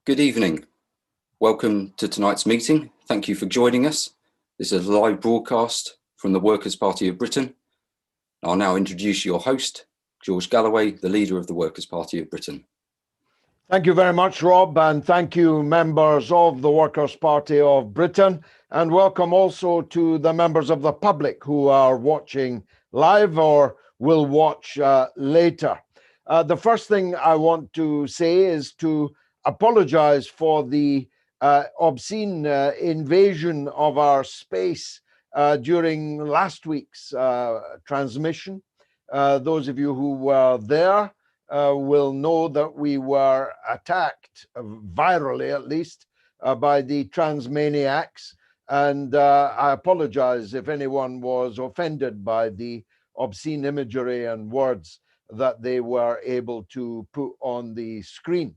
Good evening. Welcome to tonight's meeting. Thank you for joining us. This is a live broadcast from the Workers' Party of Britain. I'll now introduce your host, George Galloway, the leader of the Workers' Party of Britain. Thank you very much, Rob, and thank you, members of the Workers' Party of Britain, and welcome also to the members of the public who are watching live or will watch later. The first thing I want to say is to apologize for the obscene invasion of our space during last week's transmission. Those of you who were there will know that we were attacked, virally at least, by the transmaniacs. And I apologize if anyone was offended by the obscene imagery and words that they were able to put on the screen.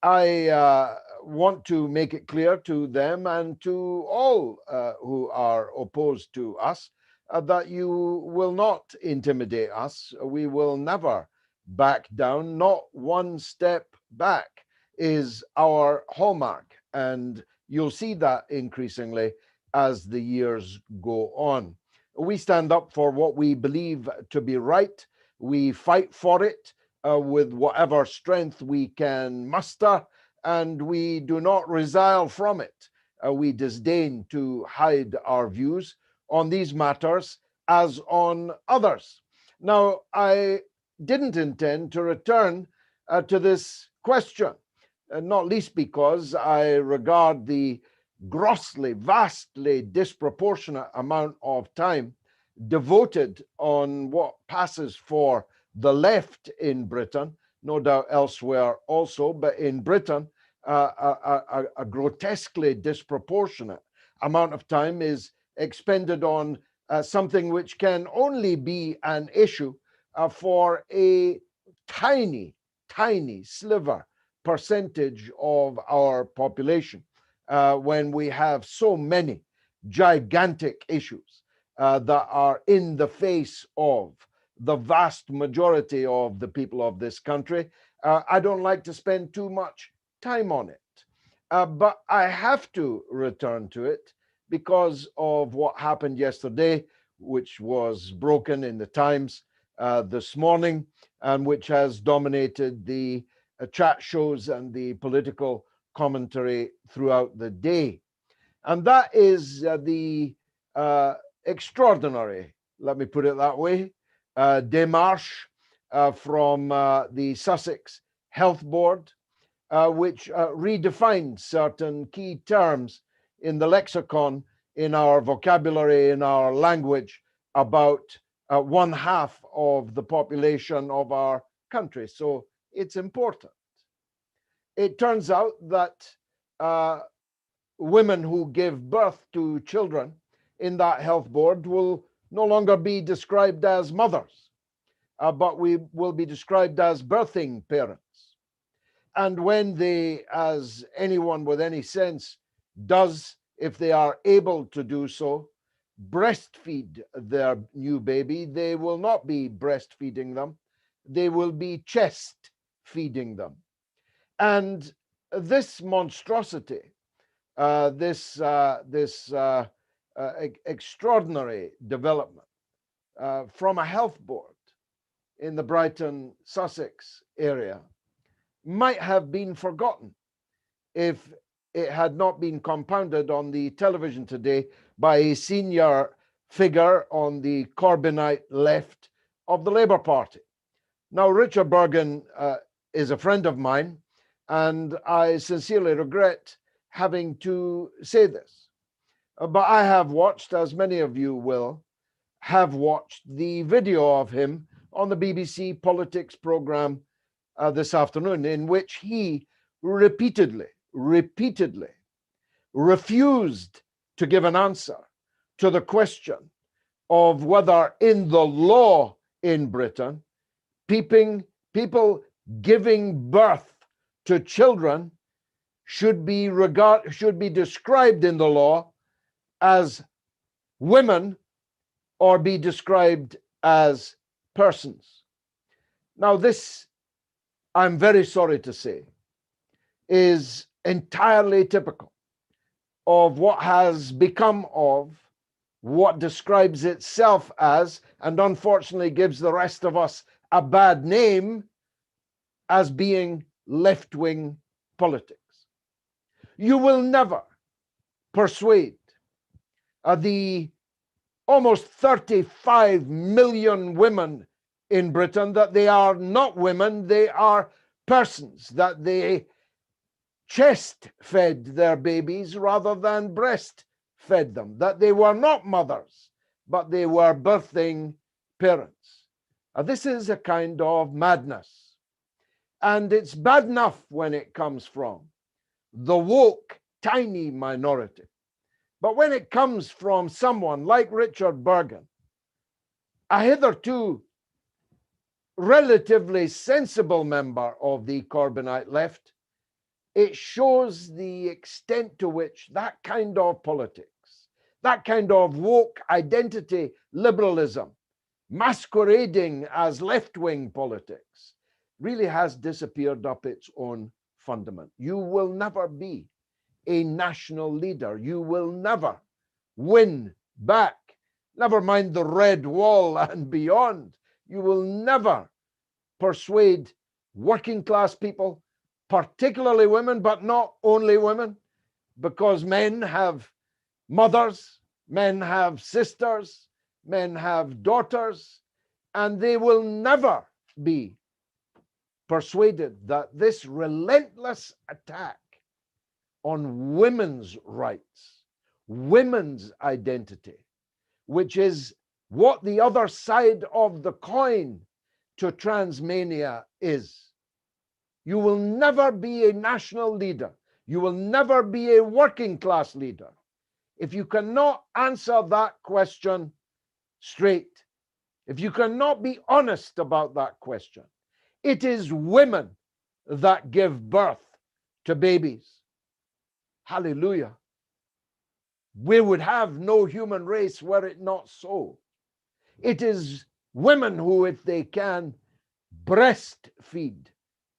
I want to make it clear to them and to all who are opposed to us that you will not intimidate us. We will never back down. Not one step back is our hallmark. And you'll see that increasingly as the years go on. We stand up for what we believe to be right. We fight for it with whatever strength we can muster, and we do not resile from it. We disdain to hide our views on these matters as on others. Now, I didn't intend to return to this question, not least because I regard the grossly, vastly disproportionate amount of time devoted on what passes for the left in Britain, no doubt elsewhere also, but in Britain, a grotesquely disproportionate amount of time is expended on something which can only be an issue for a tiny, tiny sliver percentage of our population when we have so many gigantic issues that are in the face of the vast majority of the people of this country. I don't like to spend too much time on it, but I have to return to it because of what happened yesterday, which was broken in the Times this morning, and which has dominated the chat shows and the political commentary throughout the day. And that is the extraordinary, let me put it that way, démarche from the Sussex Health Board, which redefined certain key terms in the lexicon, in our vocabulary, in our language, about one half of the population of our country. So it's important. It turns out that women who give birth to children in that health board will no longer be described as mothers, but we will be described as birthing parents. And when they, as anyone with any sense does, if they are able to do so, breastfeed their new baby, they will not be breastfeeding them, they will be chest feeding them. And this monstrosity, this extraordinary development from a health board in the Brighton, Sussex area might have been forgotten if it had not been compounded on the television today by a senior figure on the Corbynite left of the Labour Party. Now, Richard Bergen is a friend of mine, and I sincerely regret having to say this. But I have watched, as many of you will, have watched the video of him on the BBC Politics programme this afternoon, in which he repeatedly refused to give an answer to the question of whether in the law in Britain, people giving birth to children should be described in the law as women or be described as persons. Now, this, I'm very sorry to say, is entirely typical of what has become of what describes itself as, and unfortunately gives the rest of us a bad name, as being left-wing politics. You will never persuade the almost 35 million women in Britain that they are not women, they are persons, that they chest fed their babies rather than breast fed them, that they were not mothers, but they were birthing parents. This is a kind of madness. And it's bad enough when it comes from the woke, tiny minority. But when it comes from someone like Richard Bergen, a hitherto relatively sensible member of the Corbynite left, it shows the extent to which that kind of politics, that kind of woke identity liberalism, masquerading as left-wing politics, really has disappeared up its own fundament. You will never be a national leader. You will never win back, never mind the red wall and beyond. You will never persuade working class people, particularly women, but not only women, because men have mothers, men have sisters, men have daughters, and they will never be persuaded that this relentless attack on women's rights, women's identity, which is what the other side of the coin to transmania is. You will never be a national leader. You will never be a working class leader if you cannot answer that question straight, if you cannot be honest about that question. It is women that give birth to babies. Hallelujah. We would have no human race were it not so. It is women who, if they can, breastfeed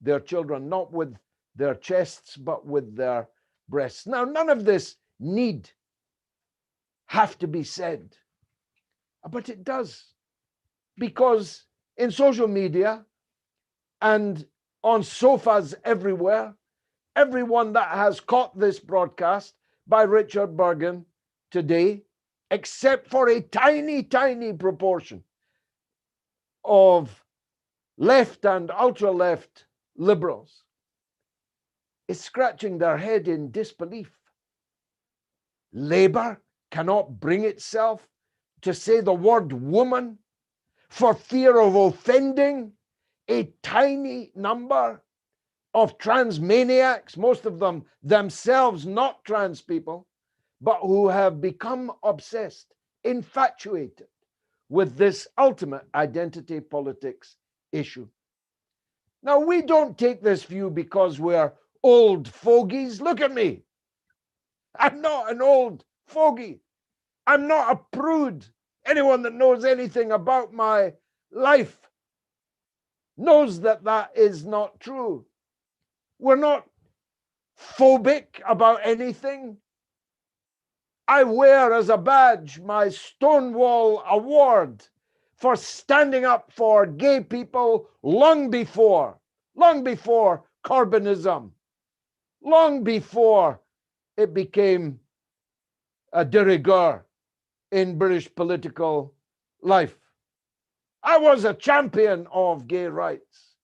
their children, not with their chests, but with their breasts. Now, none of this need have to be said, but it does, because in social media and on sofas everywhere, everyone that has caught this broadcast by Richard Bergen today, except for a tiny, tiny proportion of left and ultra-left liberals, is scratching their head in disbelief. Labour cannot bring itself to say the word woman for fear of offending a tiny number of trans maniacs, most of them themselves not trans people, but who have become obsessed, infatuated with this ultimate identity politics issue. Now, we don't take this view because we're old fogies. Look at me. I'm not an old fogey. I'm not a prude. Anyone that knows anything about my life knows that that is not true. We're not phobic about anything. I wear as a badge my Stonewall Award for standing up for gay people long before Corbynism, long before it became a de rigueur in British political life. I was a champion of gay rights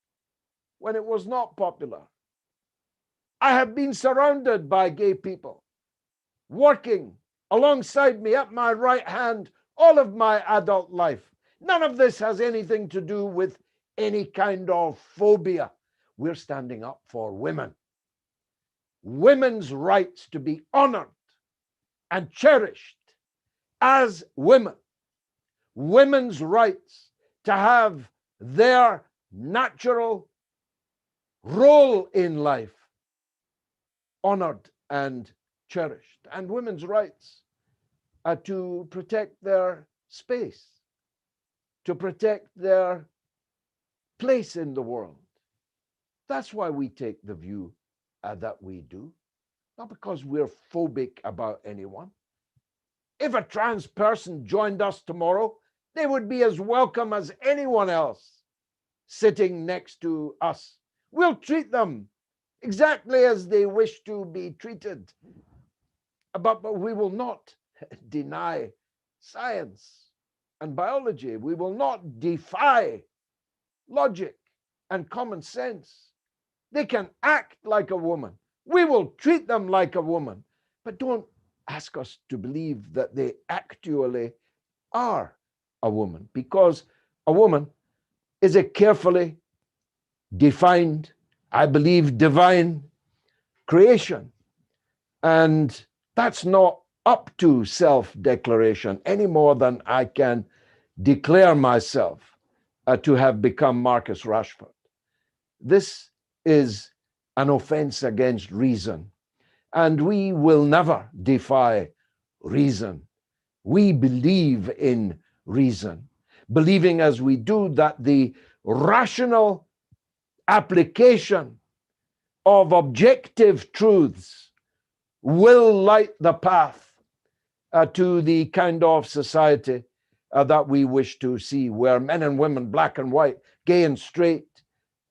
when it was not popular. I have been surrounded by gay people, working alongside me at my right hand all of my adult life. None of this has anything to do with any kind of phobia. We're standing up for women. Women's rights to be honored and cherished as women. Women's rights to have their natural role in life honored and cherished. And women's rights to protect their space, to protect their place in the world. That's why we take the view that we do. not because we're phobic about anyone. If a trans person joined us tomorrow, they would be as welcome as anyone else sitting next to us. We'll treat them exactly as they wish to be treated. But we will not deny science and biology. We will not defy logic and common sense. They can act like a woman. We will treat them like a woman. But don't ask us to believe that they actually are a woman, because a woman is a carefully defined, I believe, divine creation. And that's not up to self-declaration any more than I can declare myself to have become Marcus Rashford. This is an offense against reason, and we will never defy reason. We believe in reason, believing as we do that the rational application of objective truths will light the path to the kind of society that we wish to see, where men and women, black and white, gay and straight,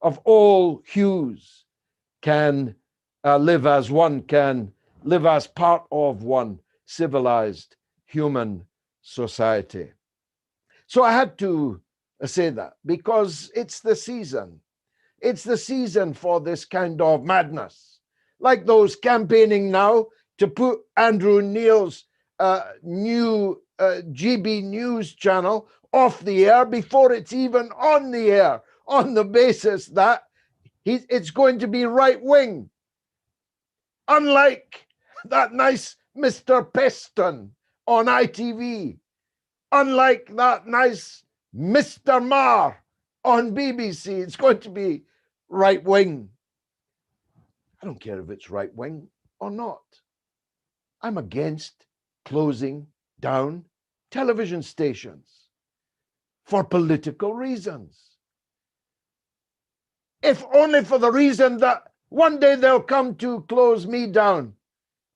of all hues, can live as one, can live as part of one civilized human society. So I had to say that because it's the season. It's the season for this kind of madness, like those campaigning now to put Andrew Neil's new GB News channel off the air before it's even on the air, on the basis that it's going to be right wing. Unlike that nice Mr. Peston on ITV, unlike that nice Mr. Marr on BBC, it's going to be right wing. I don't care if it's right wing or not. I'm against closing down television stations for political reasons. If only for the reason that one day they'll come to close me down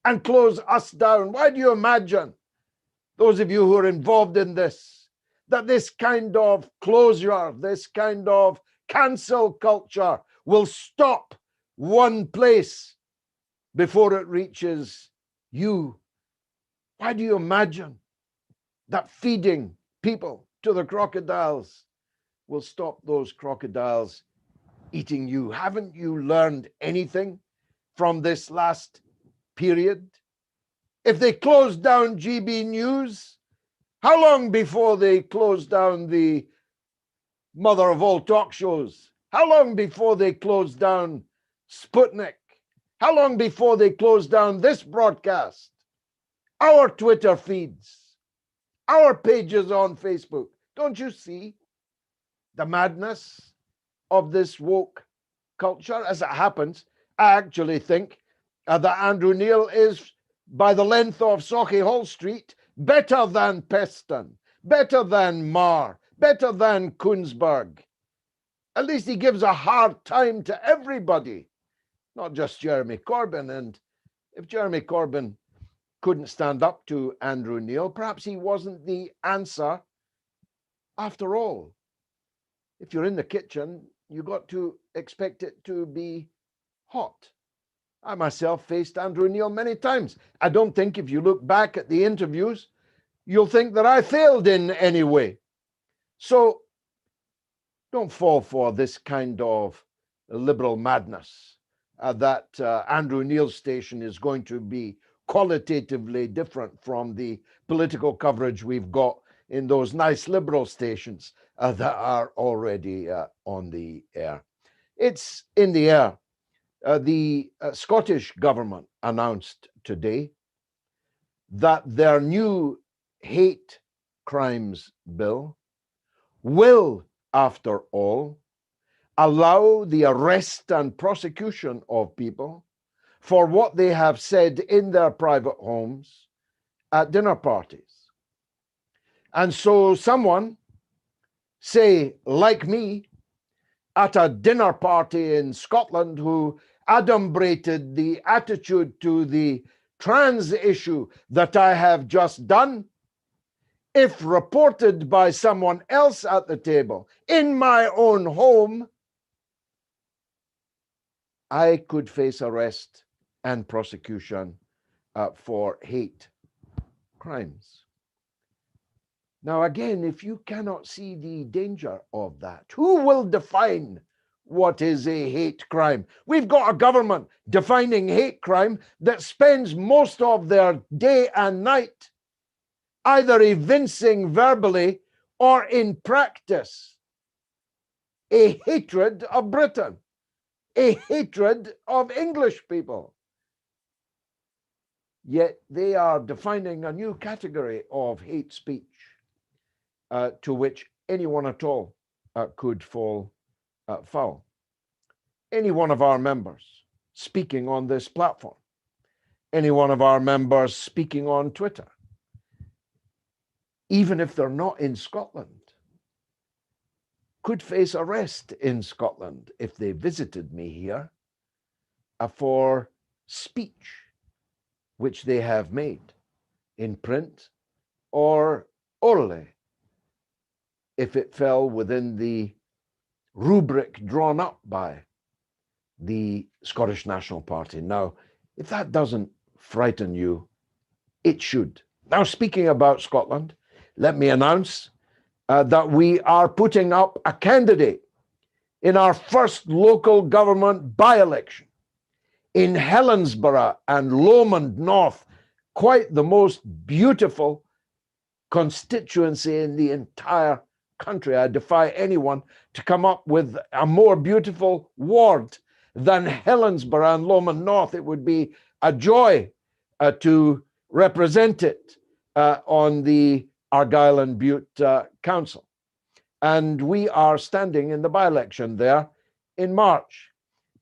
and close us down. Why do you imagine, those of you who are involved in this, that this kind of closure, this kind of cancel culture will stop one place before it reaches you? Why do you imagine that feeding people to the crocodiles will stop those crocodiles eating you? Haven't you learned anything from this last period? If they close down GB News, how long before they close down the mother of all talk shows? How long before they close down Sputnik? How long before they close down this broadcast, our Twitter feeds, our pages on Facebook? Don't you see the madness of this woke culture? As it happens, I actually think that Andrew Neil is, by the length of Sauchiehall Street, better than Peston, better than Marr, better than Koonsberg. At least he gives a hard time to everybody, not just Jeremy Corbyn. And if Jeremy Corbyn couldn't stand up to Andrew Neil, perhaps he wasn't the answer after all. If you're in the kitchen, you got to expect it to be hot. I myself faced Andrew Neil many times. I don't think if you look back at the interviews, you'll think that I failed in any way. So don't fall for this kind of liberal madness that Andrew Neil's station is going to be qualitatively different from the political coverage we've got in those nice liberal stations that are already on the air. It's in the air. The Scottish government announced today that their new hate crimes bill will, after all, allow the arrest and prosecution of people for what they have said in their private homes at dinner parties. And so someone, say like me, at a dinner party in Scotland, who adumbrated the attitude to the trans issue that I have just done, if reported by someone else at the table in my own home, I could face arrest and prosecution for hate crimes. Now, again, if you cannot see the danger of that, who will define what is a hate crime? We've got a government defining hate crime that spends most of their day and night either evincing verbally or in practice a hatred of Britain, a hatred of English people. Yet they are defining a new category of hate speech to which anyone at all could fall foul. Any one of our members speaking on this platform, any one of our members speaking on Twitter, even if they're not in Scotland, could face arrest in Scotland if they visited me here for speech which they have made in print or orally, if it fell within the rubric drawn up by the Scottish National Party. Now, if that doesn't frighten you, it should. Now, speaking about Scotland, let me announce that we are putting up a candidate in our first local government by-election in Helensburgh and Lomond North, quite the most beautiful constituency in the entire country. I defy anyone to come up with a more beautiful ward than Helensburgh and Lomond North. It would be a joy to represent it on the Argyll and Bute Council. And we are standing in the by-election there in March.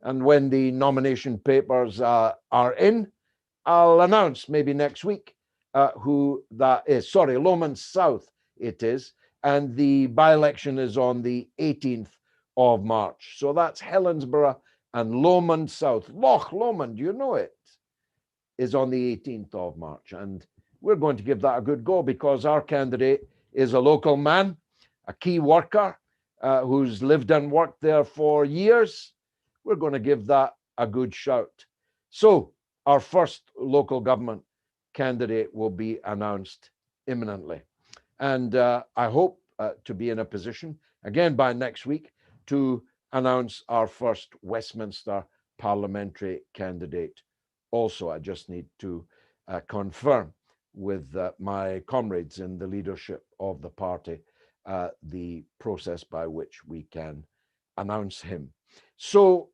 And when the nomination papers are in, I'll announce maybe next week who that is. Sorry, Lomond South it is. And the by-election is on the 18th of March. So that's Helensburgh and Lomond South. Loch Lomond, you know it, is on the 18th of March. And we're going to give that a good go because our candidate is a local man, a key worker who's lived and worked there for years. We're going to give that a good shout. So our first local government candidate will be announced imminently. And I hope to be in a position, again by next week, to announce our first Westminster parliamentary candidate. Also, I just need to confirm with my comrades in the leadership of the party the process by which we can announce him. So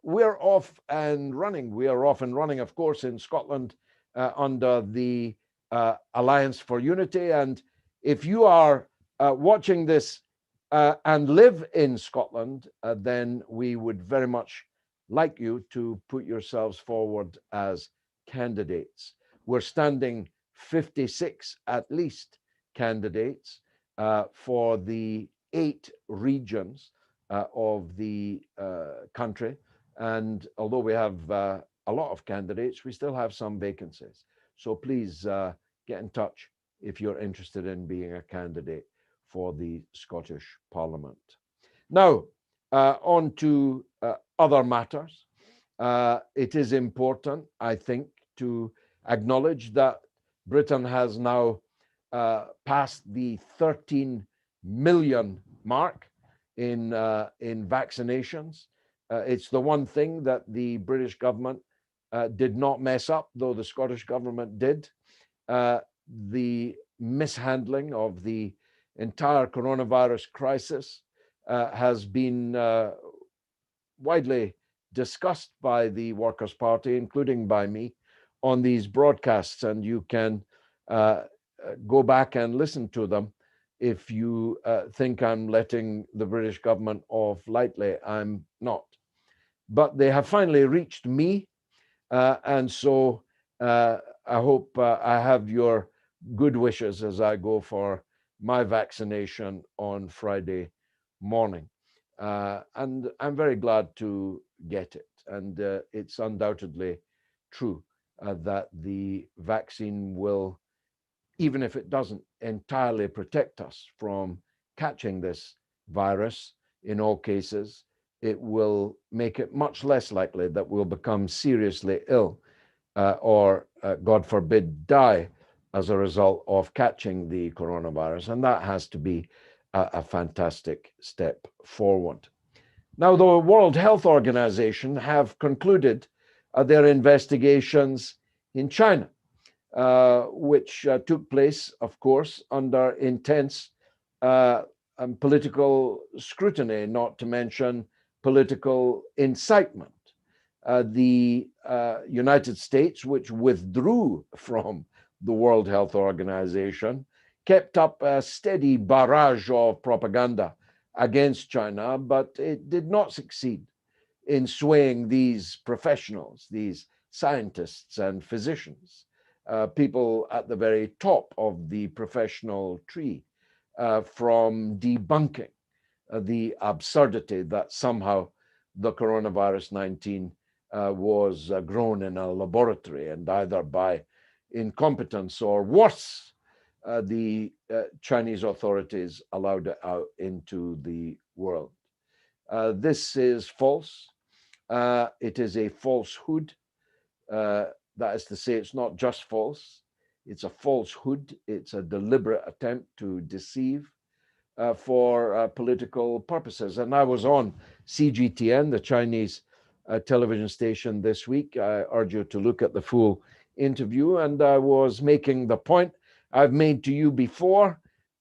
we're off and running. We are off and running, of course, in Scotland under the Alliance for Unity. And if you are watching this and live in Scotland, then we would very much like you to put yourselves forward as candidates. We're standing 56 at least candidates for the 8 regions of the country. And although we have a lot of candidates, we still have some vacancies. So please get in touch if you're interested in being a candidate for the Scottish Parliament. Now, on to other matters. It is important, I think, to acknowledge that Britain has now passed the 13 million mark in vaccinations. It's the one thing that the British government did not mess up, though the Scottish government did. The mishandling of the entire coronavirus crisis has been widely discussed by the Workers' Party, including by me, on these broadcasts, and you can go back and listen to them if you think I'm letting the British government off lightly. I'm not. But they have finally reached me, and so I hope I have your good wishes as I go for my vaccination on Friday morning. And I'm very glad to get it. and it's undoubtedly true that the vaccine will, even if it doesn't entirely protect us from catching this virus, in all cases, it will make it much less likely that we'll become seriously ill or, God forbid, die as a result of catching the coronavirus. And that has to be a fantastic step forward. Now, the World Health Organization have concluded their investigations in China, which took place, of course, under intense political scrutiny, not to mention political incitement. The United States, which withdrew from the World Health Organization, kept up a steady barrage of propaganda against China, but it did not succeed in swaying these professionals, these scientists and physicians, people at the very top of the professional tree, from debunking the absurdity that somehow the coronavirus 19 was grown in a laboratory, and either by incompetence or worse, the Chinese authorities allowed it out into the world. This is false. It is a falsehood. That is to say, it's not just false, it's a falsehood. It's a deliberate attempt to deceive for political purposes. And I was on CGTN, the Chinese television station, this week. I urge you to look at the full interview. And I was making the point I've made to you before,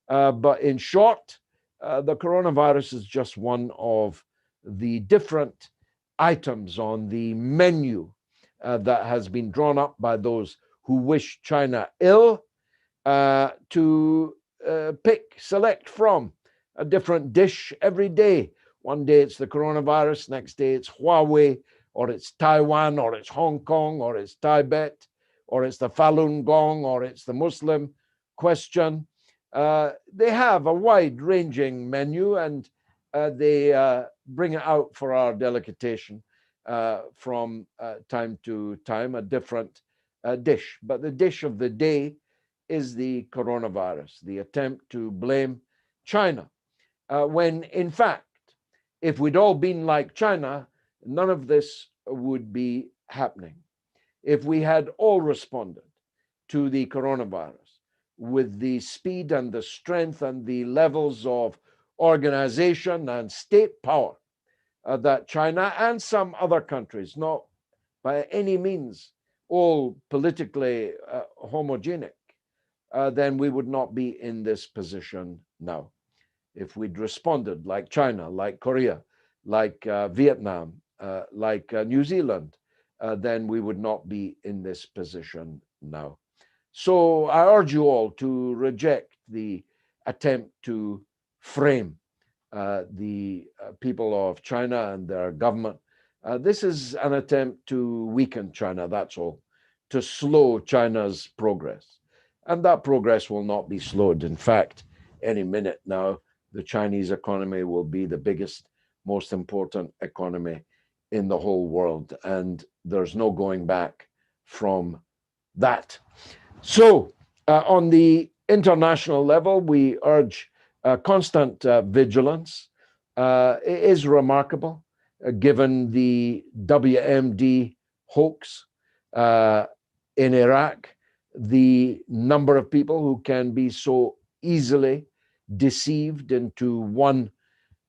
but in short, the coronavirus is just one of the different items on the menu that has been drawn up by those who wish China ill to select from a different dish every day. One day it's the coronavirus, next day it's Huawei, or it's Taiwan, or it's Hong Kong, or it's Tibet, or it's the Falun Gong, or it's the Muslim question. They have a wide-ranging menu, and they bring it out for our delectation from time to time, a different dish. But the dish of the day is the coronavirus, the attempt to blame China, when in fact, if we'd all been like China, none of this would be happening. If we had all responded to the coronavirus with the speed and the strength and the levels of organization and state power that China and some other countries, not by any means all politically homogenic, then we would not be in this position now. If we'd responded like China, like Korea, like Vietnam, like New Zealand, then we would not be in this position now. So I urge you all to reject the attempt to frame the people of China and their government. This is an attempt to weaken China, that's all, to slow China's progress. And that progress will not be slowed. In fact, any minute now, the Chinese economy will be the biggest, most important economy in the whole world. And there's no going back from that. So on the international level, we urge constant vigilance. It is remarkable, given the WMD hoax in Iraq, the number of people who can be so easily deceived into one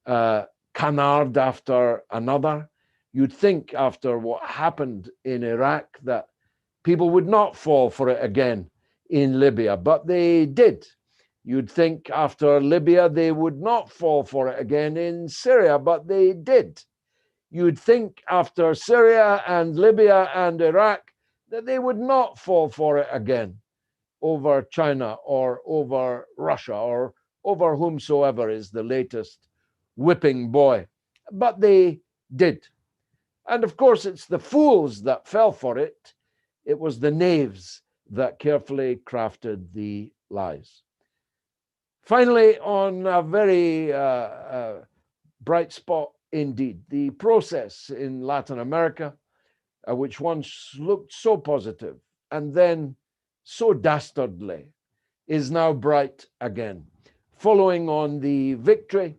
canard after another. You'd think after what happened in Iraq that people would not fall for it again in Libya, but they did. You'd think after Libya they would not fall for it again in Syria, but they did. You'd think after Syria and Libya and Iraq that they would not fall for it again over China or over Russia or over whomsoever is the latest whipping boy. But they did. And of course, it's the fools that fell for it. It was the knaves that carefully crafted the lies. Finally, on a very bright spot indeed. The process in Latin America, which once looked so positive and then so dastardly, is now bright again, following on the victory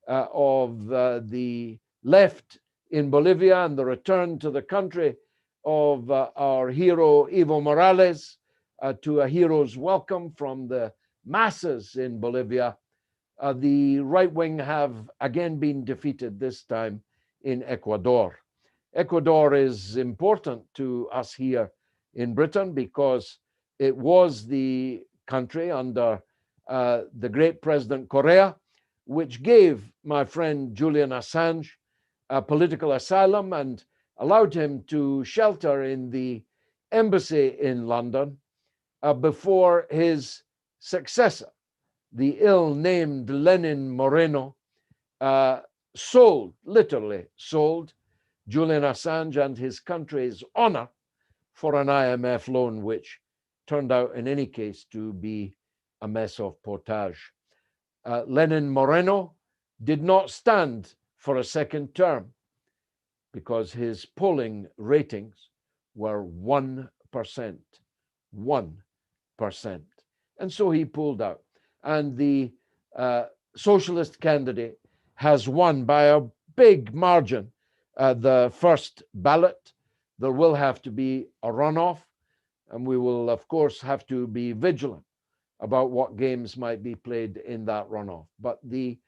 of the left in Bolivia and the return to the country of our hero Evo Morales, to a hero's welcome from the masses in Bolivia. The right wing have again been defeated, this time in Ecuador. Ecuador is important to us here in Britain because it was the country under the great President Correa, which gave my friend Julian Assange political asylum and allowed him to shelter in the embassy in London before his successor, the ill-named Lenin Moreno, literally sold Julian Assange and his country's honor for an IMF loan, which turned out in any case to be a mess of potage. Lenin Moreno did not stand for a second term because his polling ratings were 1%. 1%. And so he pulled out. And the socialist candidate has won by a big margin the first ballot. There will have to be a runoff, and we will, of course, have to be vigilant about what games might be played in that runoff. But the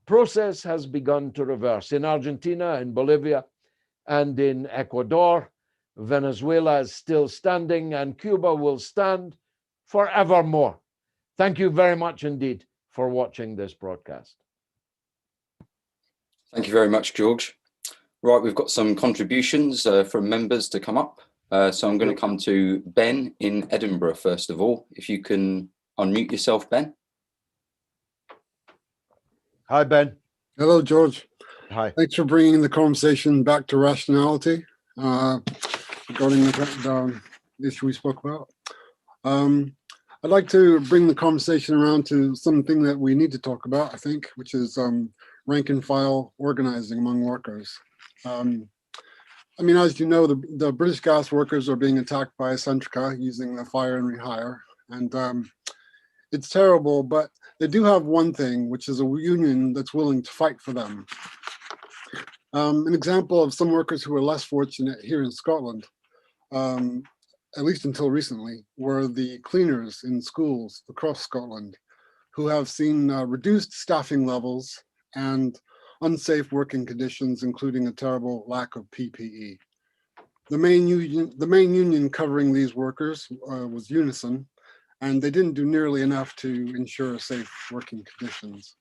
process has begun to reverse. In Argentina, in Bolivia, and in Ecuador, Venezuela is still standing, and Cuba will stand forevermore. Thank you very much indeed for watching this broadcast. Thank you very much, George. Right, we've got some contributions from members to come up. So I'm going to come to Ben in Edinburgh, first of all. If you can unmute yourself, Ben. Hi, Ben. Hello, George. Hi. Thanks for bringing the conversation back to rationality regarding the issue we spoke about. I'd like to bring the conversation around to something that we need to talk about, I think, which is rank and file organizing among workers. I mean, as you know, the British gas workers are being attacked by Centrica using the fire and rehire. And it's terrible, but they do have one thing, which is a union that's willing to fight for them. An example of some workers who are less fortunate here in Scotland, at least until recently, were the cleaners in schools across Scotland, who have seen reduced staffing levels and unsafe working conditions, including a terrible lack of PPE. The main union covering these workers was Unison, and they didn't do nearly enough to ensure safe working conditions.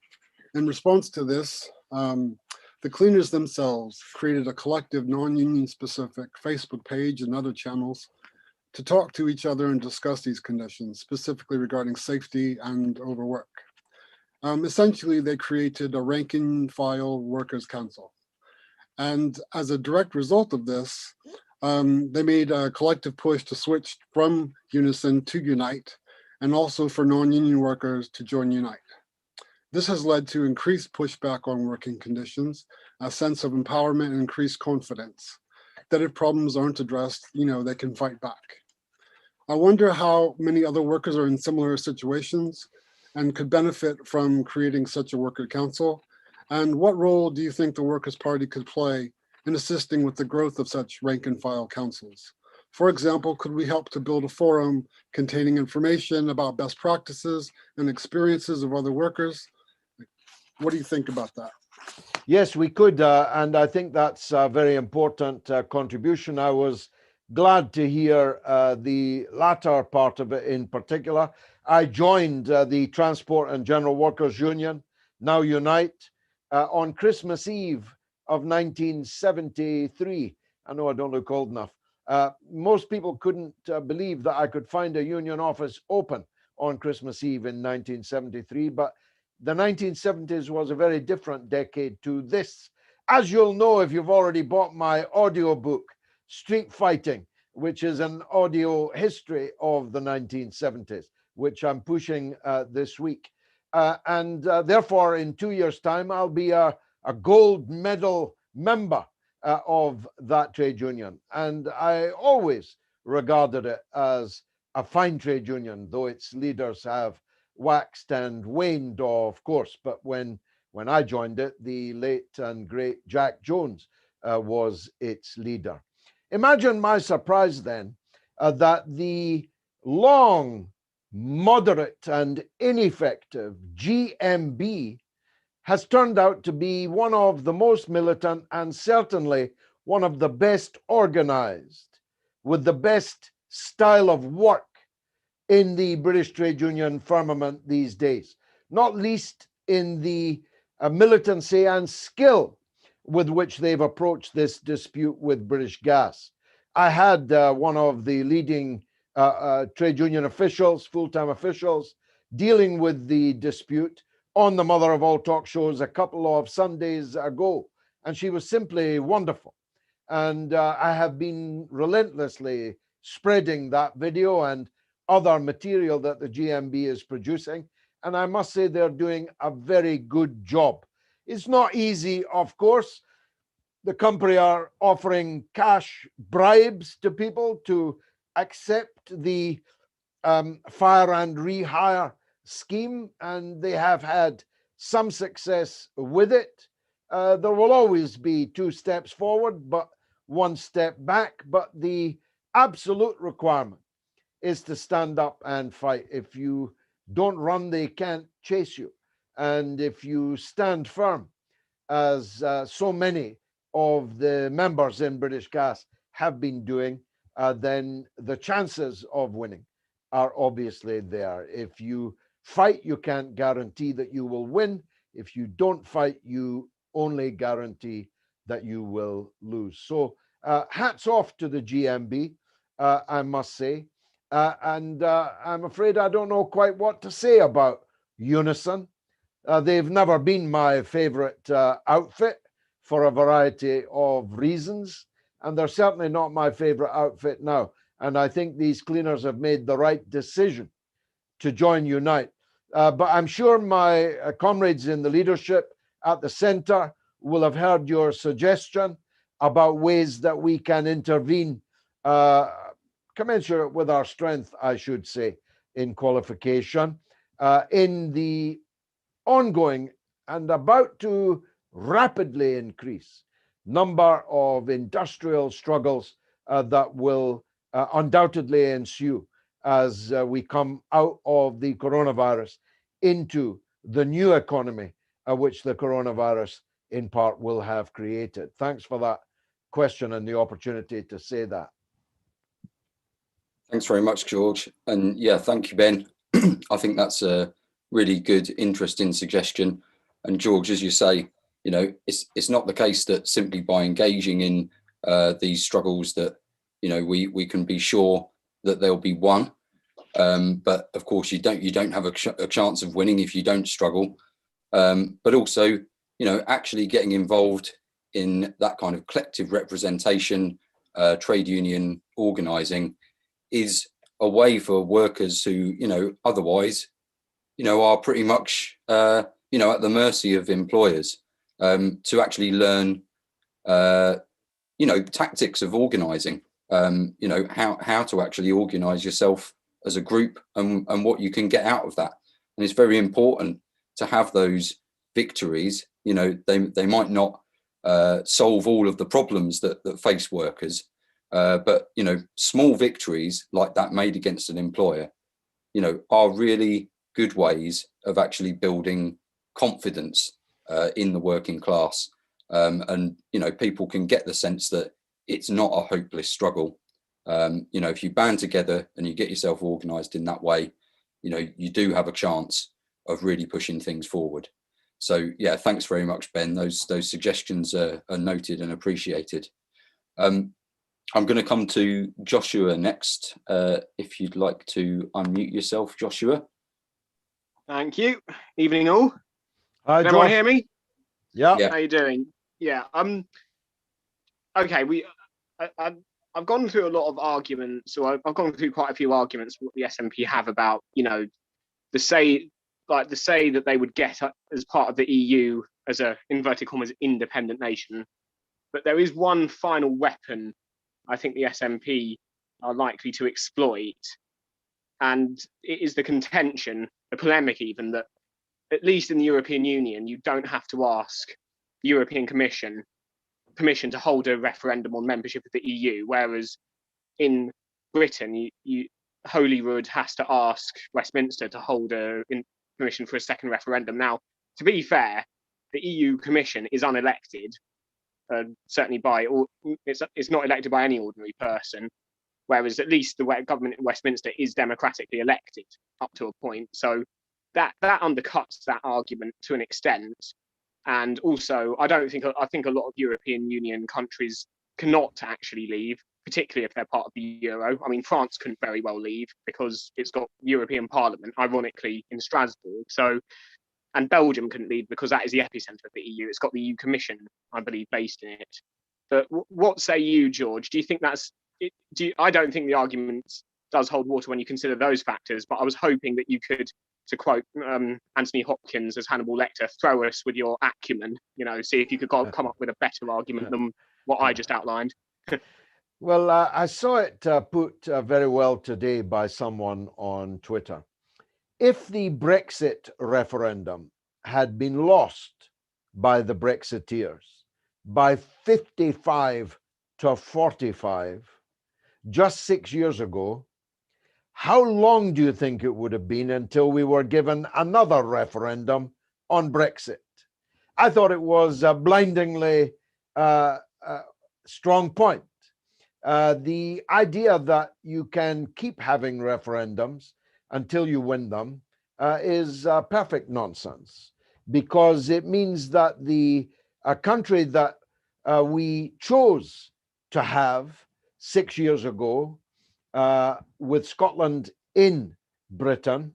In response to this, the cleaners themselves created a collective non-union specific Facebook page and other channels to talk to each other and discuss these conditions, specifically regarding safety and overwork. Essentially, they created a rank and file workers council. And as a direct result of this, they made a collective push to switch from Unison to Unite, and also for non-union workers to join Unite. This has led to increased pushback on working conditions, a sense of empowerment and increased confidence that if problems aren't addressed, they can fight back. I wonder how many other workers are in similar situations and could benefit from creating such a worker council. And what role do you think the Workers' Party could play in assisting with the growth of such rank and file councils? For example, could we help to build a forum containing information about best practices and experiences of other workers? What do you think about that? Yes, we could, and I think that's a very important contribution. I was glad to hear the latter part of it in particular. I joined the Transport and General Workers Union, now Unite, on Christmas Eve of 1973. I know I don't look old enough. Most people couldn't believe that I could find a union office open on Christmas Eve in 1973, but the 1970s was a very different decade to this. As you'll know if you've already bought my audio book, Street Fighting, which is an audio history of the 1970s, which I'm pushing this week. And therefore, in 2 years' time, I'll be a a gold medal member of that trade union. And I always regarded it as a fine trade union, though its leaders have waxed and waned, of course. But when I joined it, the late and great Jack Jones was its leader. Imagine my surprise then that the long, moderate and ineffective GMB has turned out to be one of the most militant and certainly one of the best organized, with the best style of work in the British trade union firmament these days, not least in the militancy and skill with which they've approached this dispute with British Gas. I had one of the leading trade union officials, full-time officials, dealing with the dispute on the Mother of All talk shows a couple of Sundays ago, and she was simply wonderful. And I have been relentlessly spreading that video and other material that the GMB is producing, and I must say they're doing a very good job. It's not easy, of course. The company are offering cash bribes to people to accept the fire and rehire scheme, and they have had some success with it. There will always be 2 steps forward, but 1 step back. But the absolute requirement is to stand up and fight. If you don't run, they can't chase you. And if you stand firm, as so many of the members in British Gas have been doing, then the chances of winning are obviously there. If you fight, you can't guarantee that you will win. If you don't fight, you only guarantee that you will lose. So hats off to the GMB, I must say. And I'm afraid I don't know quite what to say about Unison. They've never been my favorite outfit for a variety of reasons, and they're certainly not my favorite outfit now. And I think these cleaners have made the right decision to join Unite. But I'm sure my comrades in the leadership at the centre will have heard your suggestion about ways that we can intervene commensurate with our strength, I should say, in qualification, in the ongoing and about to rapidly increase number of industrial struggles that will undoubtedly ensue as we come out of the coronavirus into the new economy which the coronavirus in part will have created. Thanks for that question and the opportunity to say that. Thanks very much, George. And yeah, thank you, Ben. I think that's a really good, interesting suggestion. And George, as you say, you know, it's not the case that simply by engaging in these struggles that, you know, we can be sure that they'll be won. But of course, you don't have a chance of winning if you don't struggle. But also, you know, actually getting involved in that kind of collective representation, trade union organising, is a way for workers who, you know, otherwise, you know, are pretty much, you know, at the mercy of employers, to actually learn, you know, tactics of organising, you know, how to actually organise yourself as a group and what you can get out of that. And it's very important to have those victories. You know, they might not solve all of the problems that face workers, but, you know, small victories like that made against an employer, you know, are really good ways of actually building confidence in the working class. And, you know, people can get the sense that it's not a hopeless struggle. You know, if you band together and you get yourself organised in that way, you know, you do have a chance of really pushing things forward. So, yeah, thanks very much, Ben. Those suggestions are noted and appreciated. I'm going to come to Joshua next. If you'd like to unmute yourself, Joshua. Thank you. Evening all. Hi, Can everyone hear me? Yeah. How you doing? Yeah. Okay. I've gone through a lot of arguments, so I've gone through quite a few arguments what the SNP have about, you know, the say that they would get as part of the EU as a inverted commas independent nation. But there is one final weapon I think the SNP are likely to exploit, and it is the contention, the polemic even, that at least in the European Union, you don't have to ask the European Commission permission to hold a referendum on membership of the EU, whereas in Britain, Holyrood has to ask Westminster to hold permission for a second referendum. Now, to be fair, the EU Commission is unelected, certainly it's not elected by any ordinary person, whereas at least the government in Westminster is democratically elected up to a point. So that undercuts that argument to an extent. And also, I think a lot of European Union countries cannot actually leave, particularly if they're part of the Euro. I mean, France couldn't very well leave because it's got European Parliament, ironically, in Strasbourg. So, and Belgium couldn't leave because that is the epicenter of the EU. It's got the EU Commission, I believe, based in it. But what say you, George? Do you think that's it? I don't think the argument does hold water when you consider those factors, but I was hoping that you could, to quote Anthony Hopkins as Hannibal Lecter, throw us with your acumen, see if you could come up with a better argument than what I just outlined. Well, I saw it put very well today by someone on Twitter. If the Brexit referendum had been lost by the Brexiteers by 55 to 45 just 6 years ago, how long do you think it would have been until we were given another referendum on Brexit? I thought it was a blindingly strong point. The idea that you can keep having referendums until you win them is perfect nonsense, because it means that the country that we chose to have 6 years ago with Scotland in Britain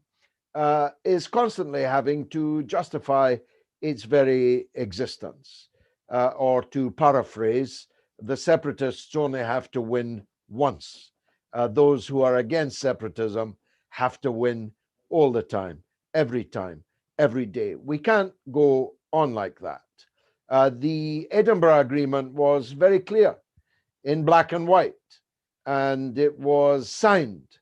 is constantly having to justify its very existence. Or to paraphrase, the separatists only have to win once. Those who are against separatism have to win all the time, every day. We can't go on like that. The Edinburgh Agreement was very clear in black and white, and it was signed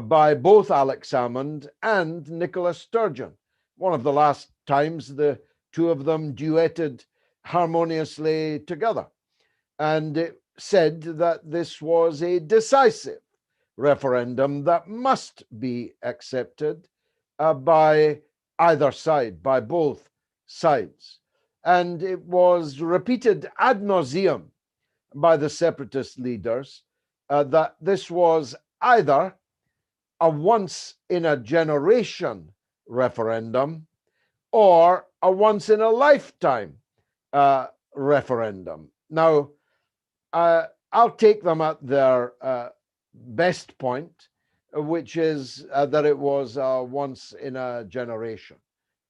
by both Alex Salmond and Nicola Sturgeon. One of the last times the two of them duetted harmoniously together. And it said that this was a decisive referendum that must be accepted by either side, by both sides. And it was repeated ad nauseum by the separatist leaders that this was either a once-in-a-generation referendum or a once-in-a-lifetime referendum. Now, I'll take them at their best point, which is that it was a once-in-a-generation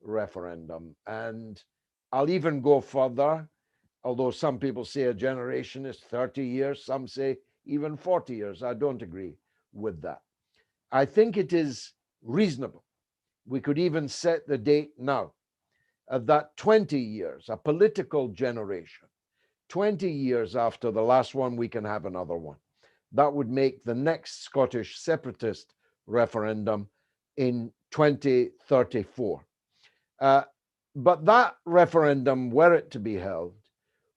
referendum. And I'll even go further, although some people say a generation is 30 years, some say even 40 years. I don't agree with that. I think it is reasonable. We could even set the date now, that 20 years, a political generation, 20 years after the last one, we can have another one. That would make the next Scottish separatist referendum in 2034. But that referendum, were it to be held,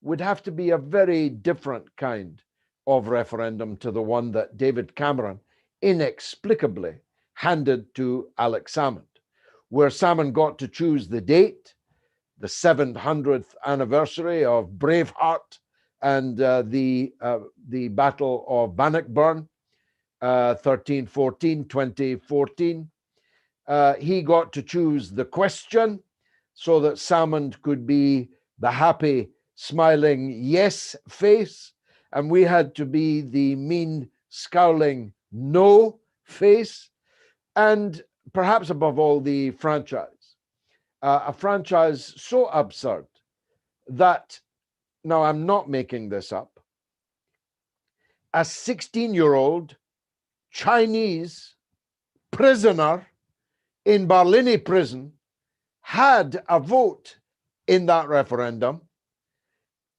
would have to be a very different kind of referendum to the one that David Cameron inexplicably handed to Alex Salmond, where Salmond got to choose the date, the 700th anniversary of Braveheart and the Battle of Bannockburn, 2014. He got to choose the question so that Salmond could be the happy, smiling yes face, and we had to be the mean, scowling no face, and perhaps above all, the franchise. A franchise so absurd that, now I'm not making this up, a 16-year-old Chinese prisoner in Barlinnie prison had a vote in that referendum,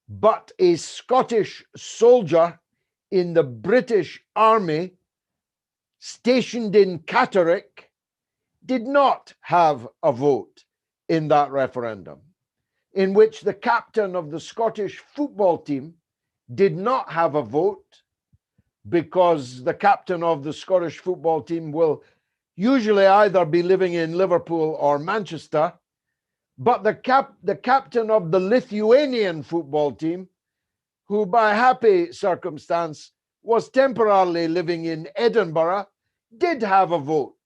but a Scottish soldier in the British Army stationed in Catterick did not have a vote in that referendum, in which the captain of the Scottish football team did not have a vote, because the captain of the Scottish football team will usually either be living in Liverpool or Manchester, but the captain of the Lithuanian football team, who by happy circumstance was temporarily living in Edinburgh, did have a vote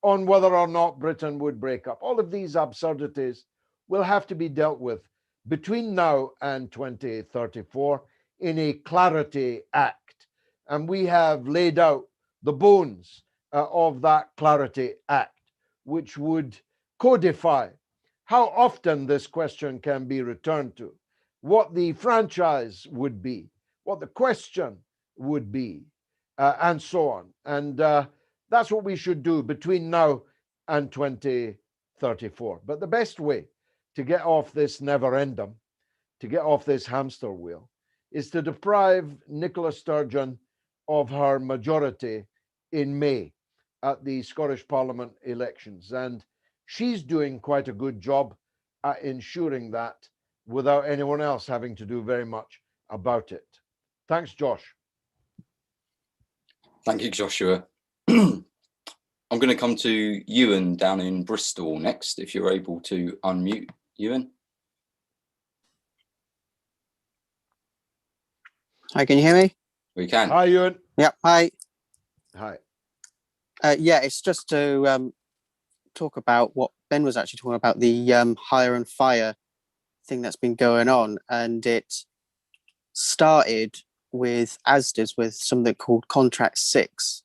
on whether or not Britain would break up. All of these absurdities will have to be dealt with between now and 2034 in a Clarity Act. And we have laid out the bones of that Clarity Act, which would codify how often this question can be returned to, what the franchise would be, what the question would be, and so on. And that's what we should do between now and 2034. But the best way to get off this never-endum, to get off this hamster wheel, is to deprive Nicola Sturgeon of her majority in May at the Scottish Parliament elections. And she's doing quite a good job at ensuring that without anyone else having to do very much about it. Thanks, Josh. Thank you, Joshua. I'm going to come to Ewan down in Bristol next, if you're able to unmute, Ewan. Hi, can you hear me? We can. Hi, Ewan. Yeah, hi. Hi. Yeah, it's just to talk about what Ben was actually talking about, the hire and fire thing that's been going on. And it started with Asda's with something called Contract 6,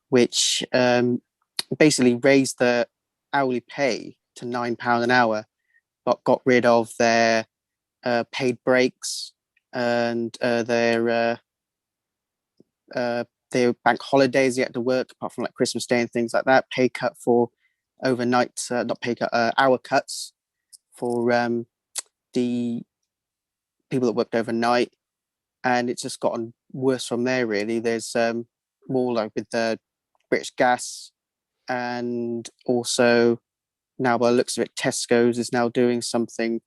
which basically raised the hourly pay to £9 an hour, but got rid of their paid breaks and their bank holidays you had to work, apart from like Christmas Day and things like that. Pay cut for overnight, not pay cut, hour cuts for the people that worked overnight. And it's just gotten worse from there, really. There's more like with the British Gas, and also now by the looks of it, Tesco's is now doing something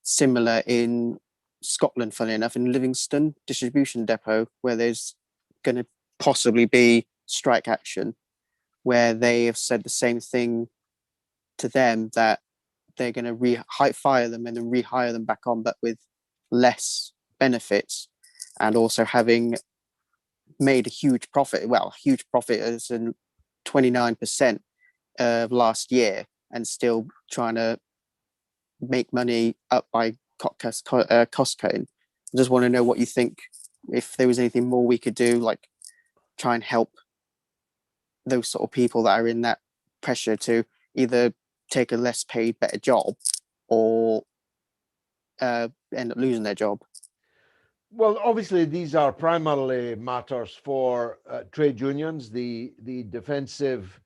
similar in Scotland, funny enough, in Livingston distribution depot, where there's going to possibly be strike action, where they have said the same thing to them, that they're going to fire them and then rehire them back on, but with less benefits, and also having made a huge profit. Well, huge profit as in 29% last year, and still trying to make money up by cost cutting. I just want to know what you think, if there was anything more we could do, like try and help those sort of people that are in that pressure to either take a less paid, better job, or end up losing their job. Well, obviously, these are primarily matters for trade unions, the defensive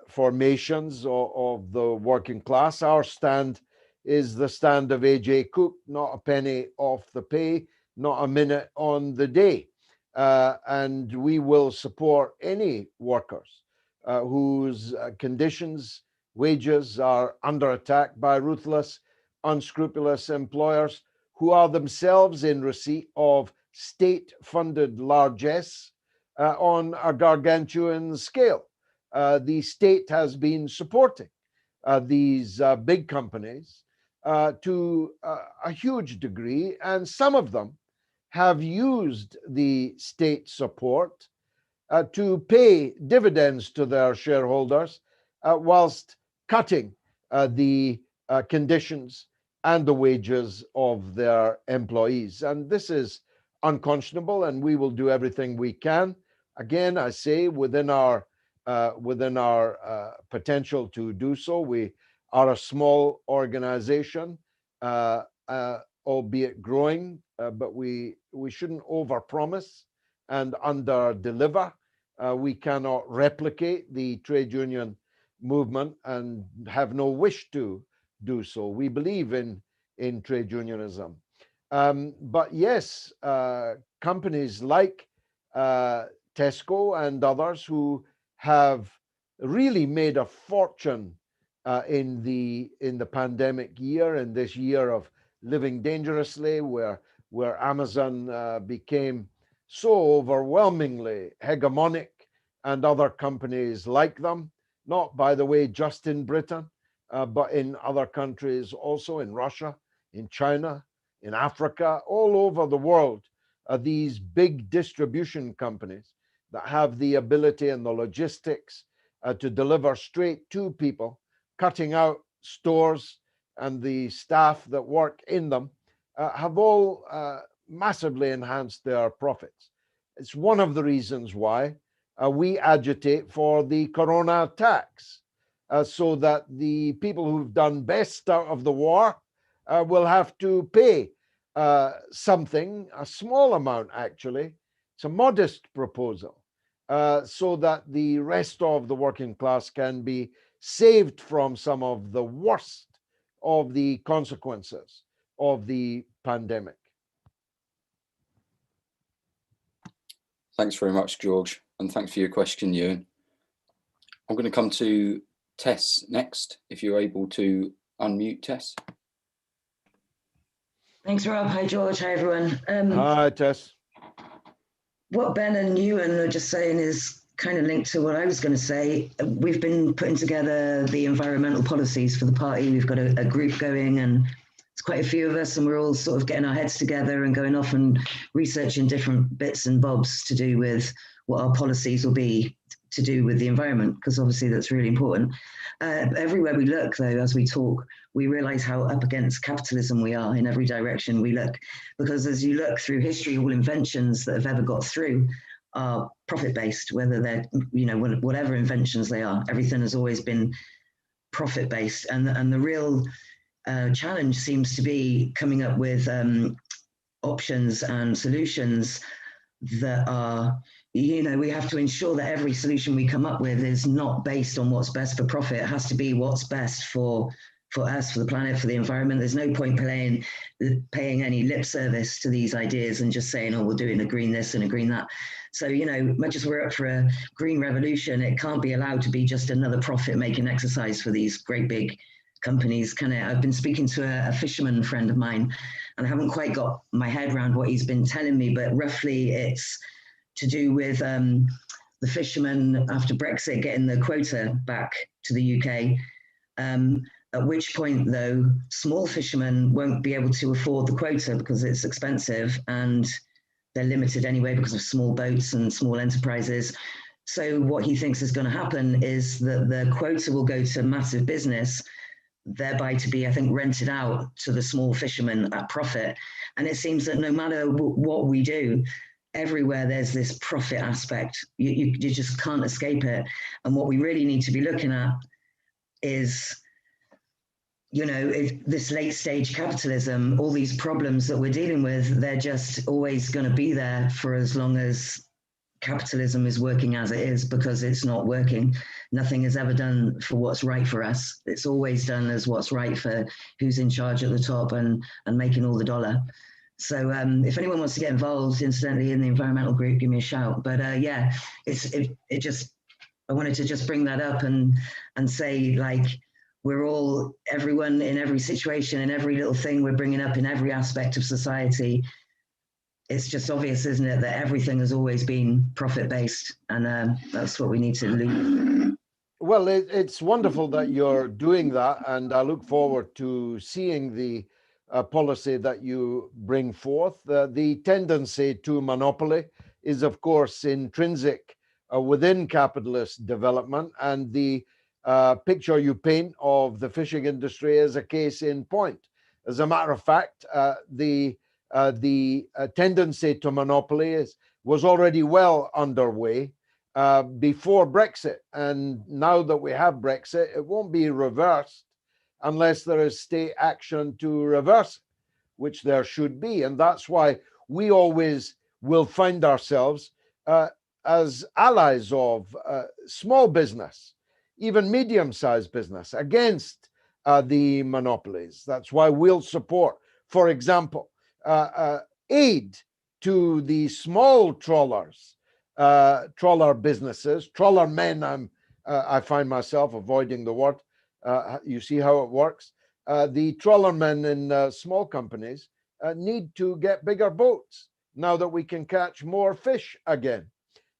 formations of the working class. Our stand is the stand of A.J. Cook, not a penny off the pay, not a minute on the day. And we will support any workers whose conditions, wages are under attack by ruthless, unscrupulous employers who are themselves in receipt of state-funded largesse on a gargantuan scale. The state has been supporting these big companies to a huge degree, and some of them have used the state support to pay dividends to their shareholders whilst cutting the conditions and the wages of their employees. And this is unconscionable, and we will do everything we can. Again, I say, within our potential to do so. We are a small organization, albeit growing, but we shouldn't overpromise and under-deliver. We cannot replicate the trade union movement, and have no wish to do so. We believe in trade unionism. But yes, companies like Tesco and others who have really made a fortune in the pandemic year, in this year of living dangerously, where Amazon became so overwhelmingly hegemonic, and other companies like them, not, by the way, just in Britain, but in other countries also, in Russia, in China, in Africa, all over the world, these big distribution companies that have the ability and the logistics to deliver straight to people, cutting out stores and the staff that work in them, have all massively enhanced their profits. It's one of the reasons why we agitate for the corona tax, so that the people who've done best out of the war will have to pay something, a small amount actually. It's a modest proposal, so that the rest of the working class can be saved from some of the worst of the consequences of the pandemic. Thanks very much, George, and thanks for your question, Ewan. I'm going to come to Tess next, if you're able to unmute, Tess. Thanks, Rob. Hi, George. Hi, everyone. Hi, Tess. What Ben and Ewan are just saying is kind of linked to what I was going to say. We've been putting together the environmental policies for the party. We've got a group going, and it's quite a few of us, and we're all sort of getting our heads together and going off and researching different bits and bobs to do with what our policies will be to do with the environment, because obviously that's really important. Everywhere we look, though, as we talk, we realize how up against capitalism we are in every direction we look. Because as you look through history, all inventions that have ever got through are profit-based, whether they're, whatever inventions they are, everything has always been profit-based. And the real challenge seems to be coming up with options and solutions that are, we have to ensure that every solution we come up with is not based on what's best for profit. It has to be what's best for us, for the planet, for the environment. There's no point paying any lip service to these ideas and just saying, oh, we're doing a green this and a green that. So, much as we're up for a green revolution, it can't be allowed to be just another profit-making exercise for these great big companies. I've been speaking to a fisherman friend of mine, and I haven't quite got my head around what he's been telling me, but roughly it's to do with the fishermen after Brexit getting the quota back to the UK, at which point, though, small fishermen won't be able to afford the quota because it's expensive, and they're limited anyway because of small boats and small enterprises. So what he thinks is going to happen is that the quota will go to massive business, thereby to be, I think, rented out to the small fishermen at profit. And it seems that no matter what we do, everywhere there's this profit aspect. You just can't escape it. And what we really need to be looking at is, this late stage capitalism, all these problems that we're dealing with, they're just always going to be there for as long as capitalism is working as it is, because it's not working. Nothing is ever done for what's right for us. It's always done as what's right for who's in charge at the top and making all the dollar. So if anyone wants to get involved, incidentally, in the environmental group, give me a shout. But I wanted to just bring that up and say, like, everyone in every situation, in every little thing we're bringing up in every aspect of society, it's just obvious, isn't it, that everything has always been profit-based, and that's what we need to lose. Well, it's wonderful that you're doing that, and I look forward to seeing the policy that you bring forth. The tendency to monopoly is, of course, intrinsic within capitalist development, and the picture you paint of the fishing industry is a case in point. As a matter of fact, the tendency to monopoly was already well underway before Brexit. And now that we have Brexit, it won't be reversed unless there is state action to reverse it, which there should be. And that's why we always will find ourselves as allies of small business, even medium-sized business, against the monopolies. That's why we'll support, for example, aid to the small trawlers, trawler businesses, trawler men. I find myself avoiding the word. You see how it works. The trawler men in small companies need to get bigger boats now that we can catch more fish again.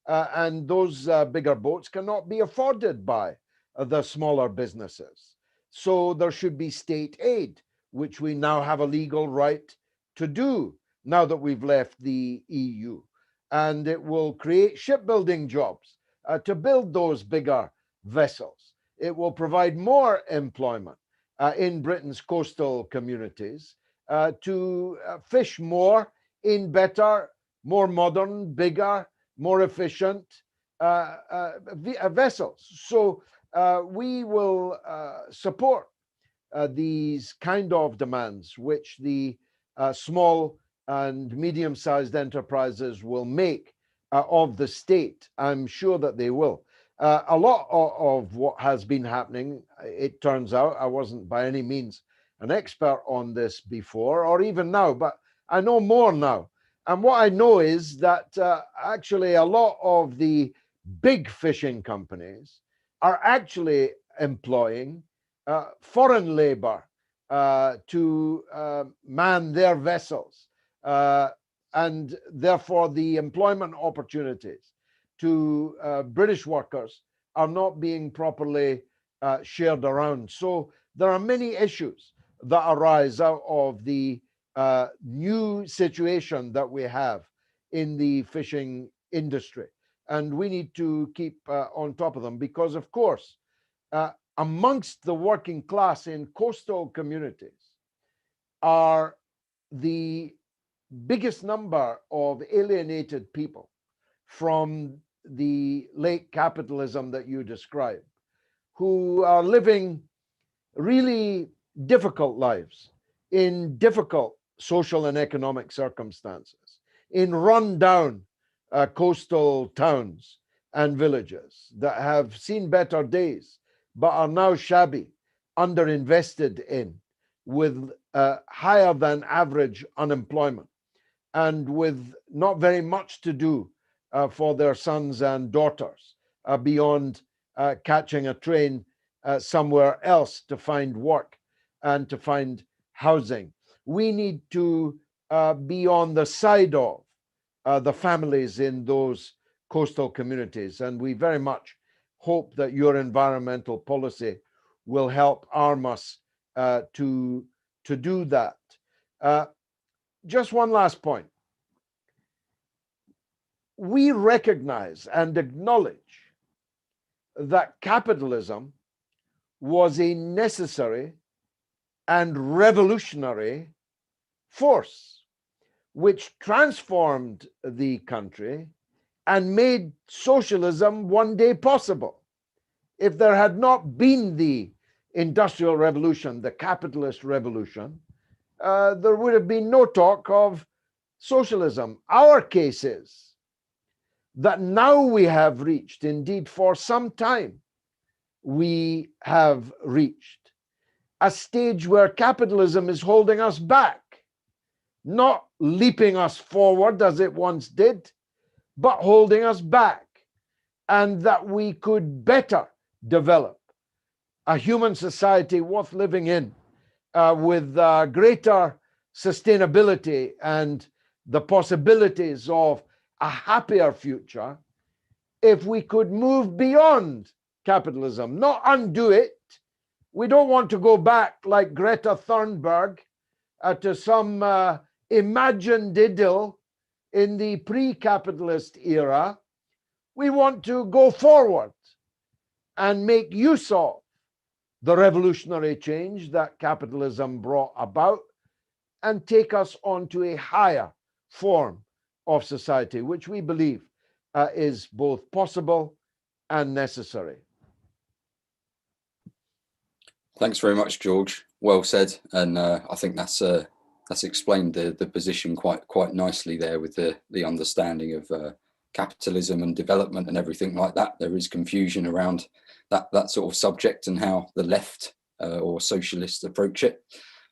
And those bigger boats cannot be afforded by the smaller businesses. So there should be state aid, which we now have a legal right to do now that we've left the EU. And it will create shipbuilding jobs to build those bigger vessels. It will provide more employment in Britain's coastal communities to fish more in better, more modern, bigger, more efficient vessels. So we will support these kind of demands which the small and medium-sized enterprises will make of the state. I'm sure that they will. A lot of what has been happening, it turns out, I wasn't by any means an expert on this before or even now, but I know more now. And what I know is that actually a lot of the big fishing companies are actually employing foreign labor to man their vessels. And therefore the employment opportunities to British workers are not being properly shared around. So there are many issues that arise out of the new situation that we have in the fishing industry. And we need to keep on top of them because, of course, amongst the working class in coastal communities are the biggest number of alienated people from the late capitalism that you describe, who are living really difficult lives in difficult social and economic circumstances, in run-down coastal towns and villages that have seen better days, but are now shabby, underinvested in, with higher than average unemployment, and with not very much to do for their sons and daughters beyond catching a train somewhere else to find work and to find housing. We need to be on the side of the families in those coastal communities. And we very much hope that your environmental policy will help arm us to do that. Just one last point. We recognize and acknowledge that capitalism was a necessary and revolutionary force which transformed the country and made socialism one day possible. If there had not been the Industrial Revolution, the capitalist revolution, there would have been no talk of socialism. Our case is that now we have reached, indeed for some time, we have reached a stage where capitalism is holding us back, not leaping us forward as it once did, but holding us back, and that we could better develop a human society worth living in with greater sustainability and the possibilities of a happier future if we could move beyond capitalism, not undo it. We don't want to go back like Greta Thunberg to some imagined idyll in the pre-capitalist era. We want to go forward and make use of the revolutionary change that capitalism brought about and take us onto a higher form of society, which we believe is both possible and necessary. Thanks very much, George. Well said, and I think that's explained the position quite nicely there with the understanding of capitalism and development and everything like that. There is confusion around that sort of subject and how the left or socialist approach it.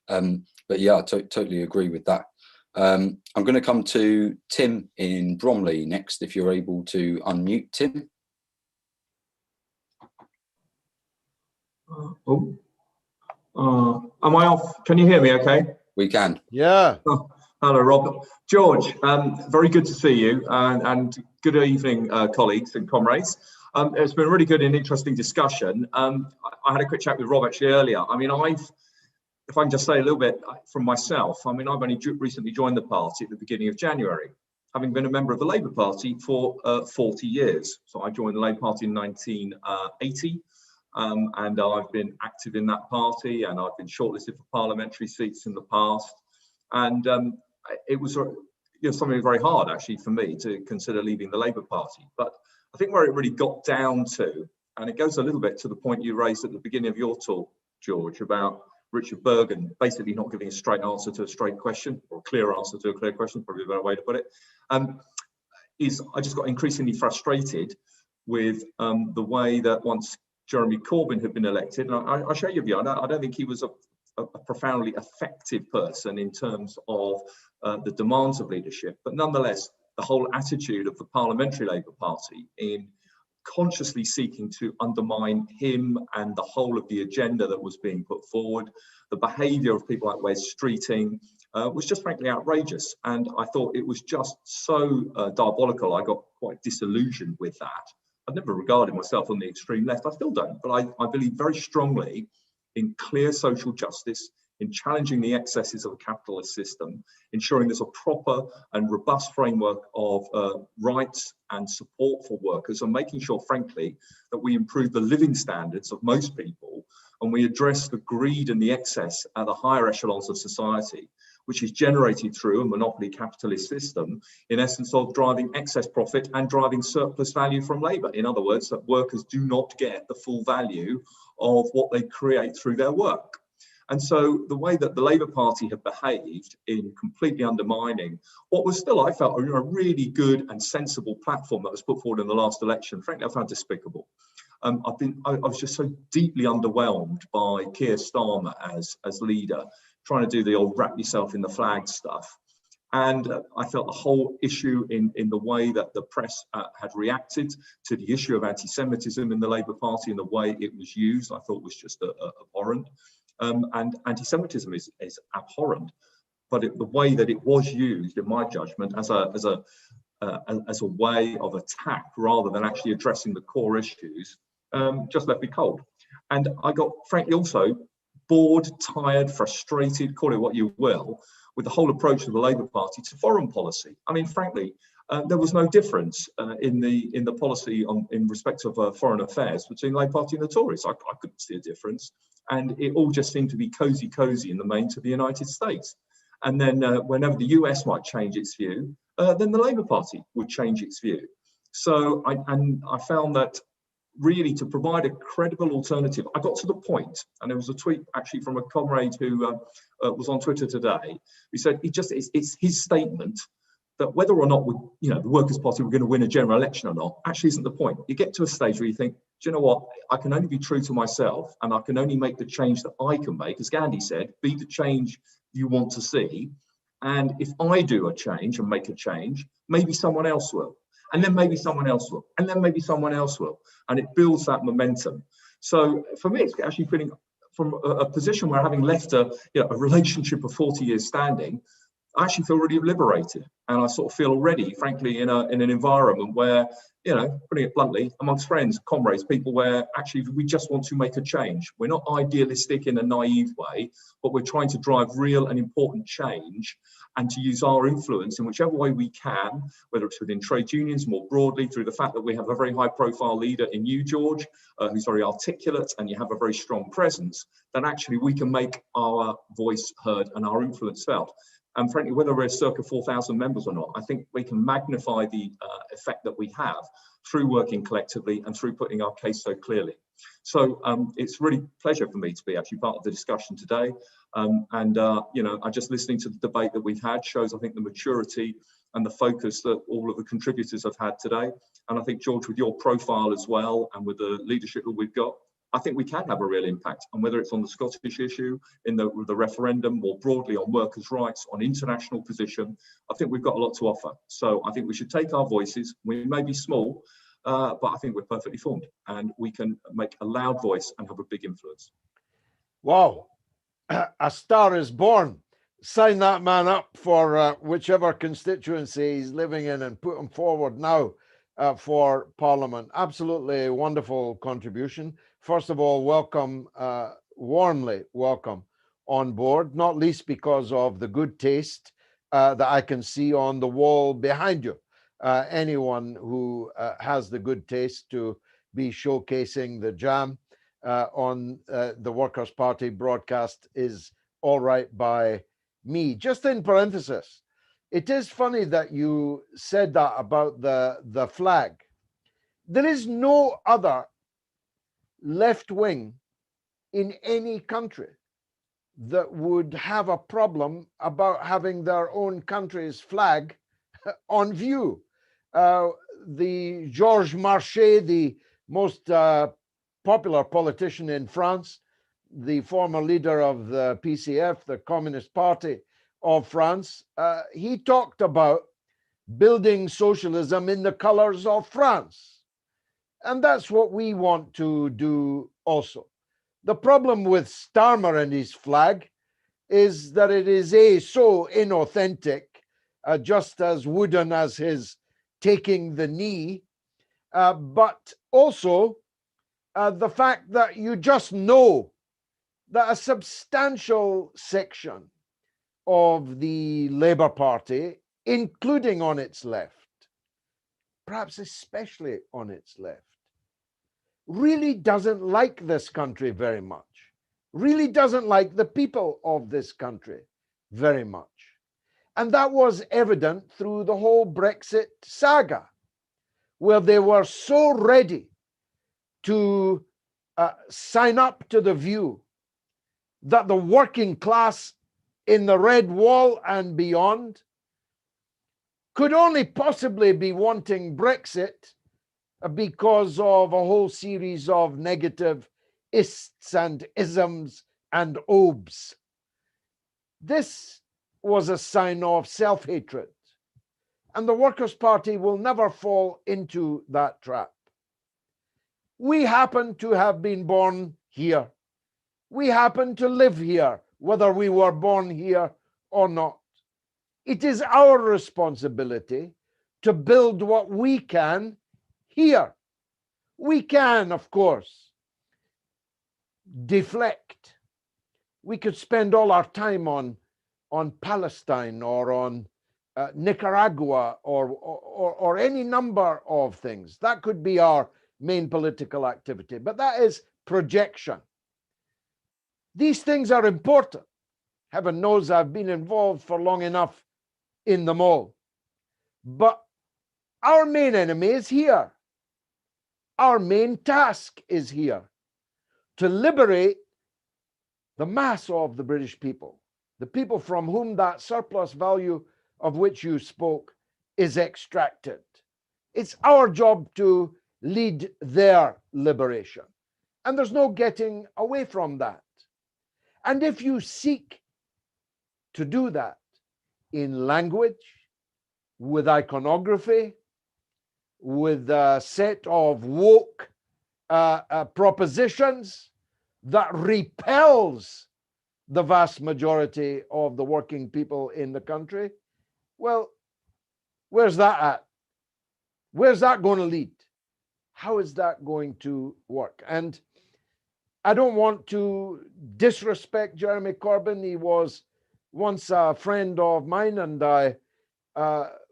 But yeah, I totally agree with that. I'm going to come to Tim in Bromley next, if you're able to unmute, Tim. Am I off? Can you hear me okay? We can. Yeah. Oh, hello, Rob. George, very good to see you, and good evening, colleagues and comrades. It's been a really good and interesting discussion. I had a quick chat with Rob actually earlier. I mean, if I can just say a little bit from myself, I mean, I've only recently joined the party at the beginning of January, having been a member of the Labour Party for 40 years. So I joined the Labour Party in 1980. And I've been active in that party, and I've been shortlisted for parliamentary seats in the past. And it was something very hard actually for me to consider leaving the Labour Party. But I think where it really got down to, and it goes a little bit to the point you raised at the beginning of your talk, George, about Richard Bergen basically not giving a straight answer to a straight question, or a clear answer to a clear question, probably a better way to put it, is I just got increasingly frustrated with the way that once Jeremy Corbyn had been elected, and I share your view, I don't think he was a profoundly effective person in terms of the demands of leadership, but nonetheless, the whole attitude of the Parliamentary Labour Party in consciously seeking to undermine him and the whole of the agenda that was being put forward, the behaviour of people like Wes Streeting was just frankly outrageous. And I thought it was just so diabolical, I got quite disillusioned with that. I've never regarded myself on the extreme left, I still don't, but I believe very strongly in clear social justice, in challenging the excesses of a capitalist system, ensuring there's a proper and robust framework of rights and support for workers, and making sure, frankly, that we improve the living standards of most people, and we address the greed and the excess at the higher echelons of society, which is generated through a monopoly capitalist system, in essence of driving excess profit and driving surplus value from labour. In other words, that workers do not get the full value of what they create through their work. And so the way that the Labour Party have behaved in completely undermining what was still, I felt, a really good and sensible platform that was put forward in the last election, frankly, I found despicable. I was just so deeply underwhelmed by Keir Starmer as leader, trying to do the old wrap yourself in the flag stuff. And I felt the whole issue in the way that the press had reacted to the issue of anti-Semitism in the Labour Party and the way it was used, I thought was just abhorrent. And anti-Semitism is abhorrent, but the way that it was used, in my judgment, as a way of attack rather than actually addressing the core issues, just left me cold. And I got, frankly, also bored, tired, frustrated, call it what you will, with the whole approach of the Labour Party to foreign policy. I mean, frankly, there was no difference in the policy in respect of foreign affairs between the Labour Party and the Tories. I couldn't see a difference. And it all just seemed to be cozy in the main to the United States. And then whenever the US might change its view, then the Labour Party would change its view. So I found that really to provide a credible alternative, I got to the point, and there was a tweet actually from a comrade who was on Twitter today, who said it's his statement that whether or not the Workers' Party were going to win a general election or not, actually isn't the point. You get to a stage where you think, do you know what? I can only be true to myself, and I can only make the change that I can make. As Gandhi said, be the change you want to see. And if I do a change and make a change, maybe someone else will. And then maybe someone else will. And then maybe someone else will. And it builds that momentum. So for me, it's actually feeling from a position where, having left a relationship of 40 years standing, I actually feel really liberated. And I sort of feel already, frankly, in an environment where, putting it bluntly, amongst friends, comrades, people where actually we just want to make a change. We're not idealistic in a naive way, but we're trying to drive real and important change and to use our influence in whichever way we can, whether it's within trade unions more broadly, through the fact that we have a very high profile leader in you, George, who's very articulate, and you have a very strong presence, then actually we can make our voice heard and our influence felt. And frankly, whether we're circa 4,000 members or not, I think we can magnify the effect that we have through working collectively and through putting our case so clearly. So it's really a pleasure for me to be actually part of the discussion today. I just listening to the debate that we've had shows, I think, the maturity and the focus that all of the contributors have had today. And I think, George, with your profile as well, and with the leadership that we've got, I think we can have a real impact. And whether it's on the Scottish issue, in the referendum, more broadly on workers' rights, on international position, I think we've got a lot to offer. So I think we should take our voices. We may be small, but I think we're perfectly formed and we can make a loud voice and have a big influence. Wow, a star is born. Sign that man up for whichever constituency he's living in and put him forward now for Parliament. Absolutely wonderful contribution. First of all, welcome, warmly welcome on board, not least because of the good taste that I can see on the wall behind you. Anyone who has the good taste to be showcasing the jam on the Workers' Party broadcast is all right by me. Just in parenthesis, it is funny that you said that about the flag. There is no other left wing in any country that would have a problem about having their own country's flag on view. The Georges Marchais, the most popular politician in France, the former leader of the PCF, the Communist Party of France, he talked about building socialism in the colors of France. And that's what we want to do also. The problem with Starmer and his flag is that it is so inauthentic, just as wooden as his taking the knee, but also the fact that you just know that a substantial section of the Labour Party, including on its left, perhaps especially on its left, really doesn't like this country very much, really doesn't like the people of this country very much. And that was evident through the whole Brexit saga, where they were so ready to sign up to the view that the working class in the Red Wall and beyond could only possibly be wanting Brexit because of a whole series of negative ists and isms and obes. This was a sign of self-hatred, and the Workers' Party will never fall into that trap. We happen to have been born here. We happen to live here, whether we were born here or not. It is our responsibility to build what we can here. We can, of course, deflect. We could spend all our time on Palestine or on Nicaragua or any number of things. That could be our main political activity, but that is projection. These things are important. Heaven knows I've been involved for long enough in them all. But our main enemy is here. Our main task is here, to liberate the mass of the British people, the people from whom that surplus value of which you spoke is extracted. It's our job to lead their liberation. And there's no getting away from that. And if you seek to do that in language, with iconography, with a set of woke propositions that repels the vast majority of the working people in the country, well, where's that at? Where's that going to lead? How is that going to work? And I don't want to disrespect Jeremy Corbyn. He was once a friend of mine, and I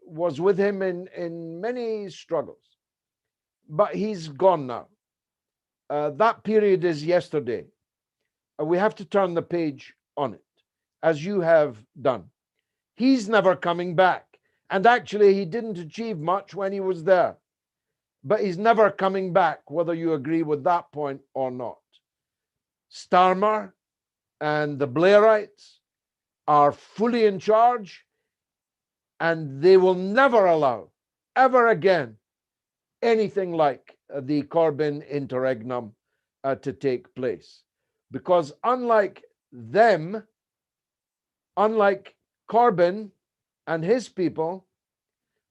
was with him in many struggles. But he's gone now. That period is yesterday. We have to turn the page on it, as you have done. He's never coming back. And actually, he didn't achieve much when he was there. But he's never coming back, whether you agree with that point or not. Starmer and the Blairites are fully in charge, and they will never allow, ever again, anything like the Corbyn interregnum to take place. Because unlike them, unlike Corbyn and his people,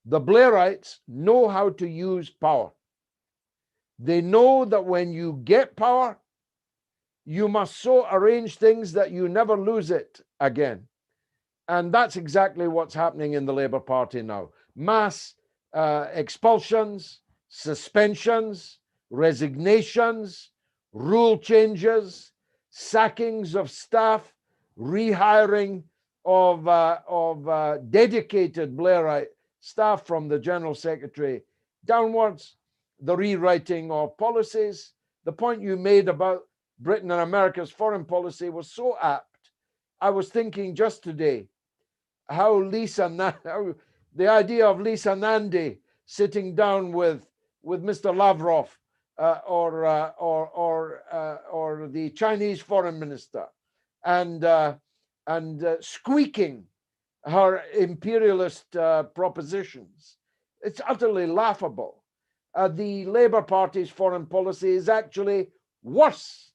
the Blairites know how to use power. They know that when you get power, you must so arrange things that you never lose it again. And that's exactly what's happening in the Labour Party now. Mass expulsions, suspensions, resignations, rule changes, sackings of staff, rehiring of dedicated Blairite staff from the General Secretary downwards, the rewriting of policies. The point you made about Britain and America's foreign policy was so apt. I was thinking just today how the idea of Lisa Nandy sitting down with Mr. Lavrov or the Chinese foreign minister and squeaking her imperialist propositions. It's utterly laughable. The Labour Party's foreign policy is actually worse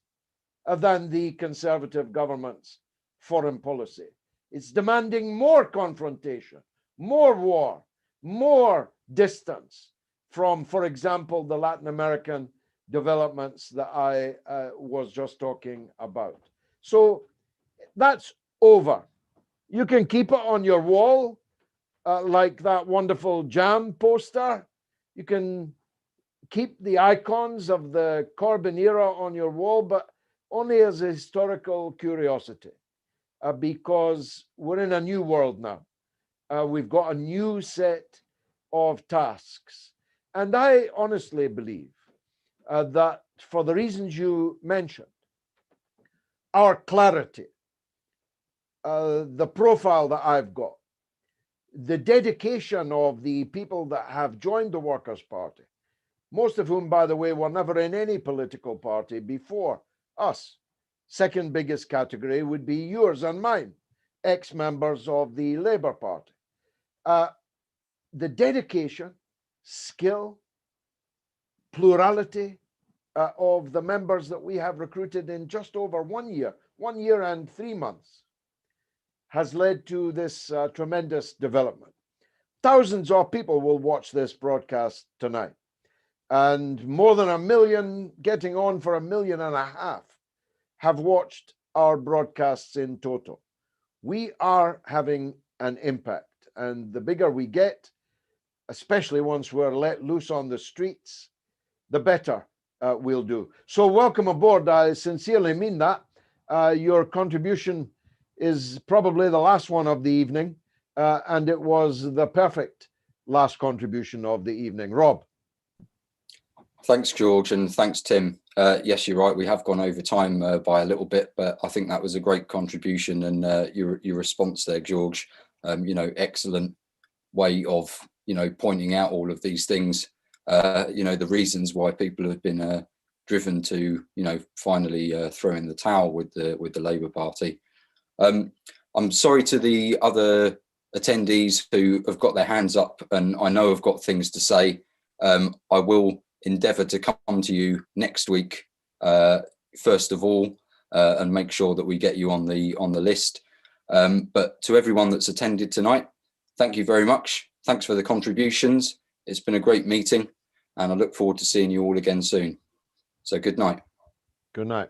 than the Conservative government's foreign policy. It's demanding more confrontation, more war, more distance from, for example, the Latin American developments that I was just talking about. So that's over. You can keep it on your wall, like that wonderful Jam poster. You can keep the icons of the Corbyn era on your wall, but only as a historical curiosity, because we're in a new world now. We've got a new set of tasks. And I honestly believe that for the reasons you mentioned, our clarity, the profile that I've got, the dedication of the people that have joined the Workers' Party, most of whom, by the way, were never in any political party before us. Second biggest category would be yours and mine, ex-members of the Labour Party. The dedication, skill, plurality of the members that we have recruited in just over 1 year and 3 months, has led to this tremendous development. Thousands of people will watch this broadcast tonight, and more than 1 million, getting on for 1.5 million, have watched our broadcasts in total. We are having an impact, and the bigger we get, especially once we're let loose on the streets, the better we'll do. So welcome aboard. I sincerely mean that. Your contribution is probably the last one of the evening, and it was the perfect last contribution of the evening. Rob. Thanks, George, and thanks, Tim. Yes, you're right. We have gone over time by a little bit, but I think that was a great contribution, and your response there, George, excellent way of, pointing out all of these things, the reasons why people have been driven to, finally throw in the towel with the Labour Party. I'm sorry to the other attendees who have got their hands up and I know have got things to say. I will endeavour to come to you next week, first of all, and make sure that we get you on the list. But to everyone that's attended tonight, thank you very much. Thanks for the contributions. It's been a great meeting, and I look forward to seeing you all again soon. So good night. Good night.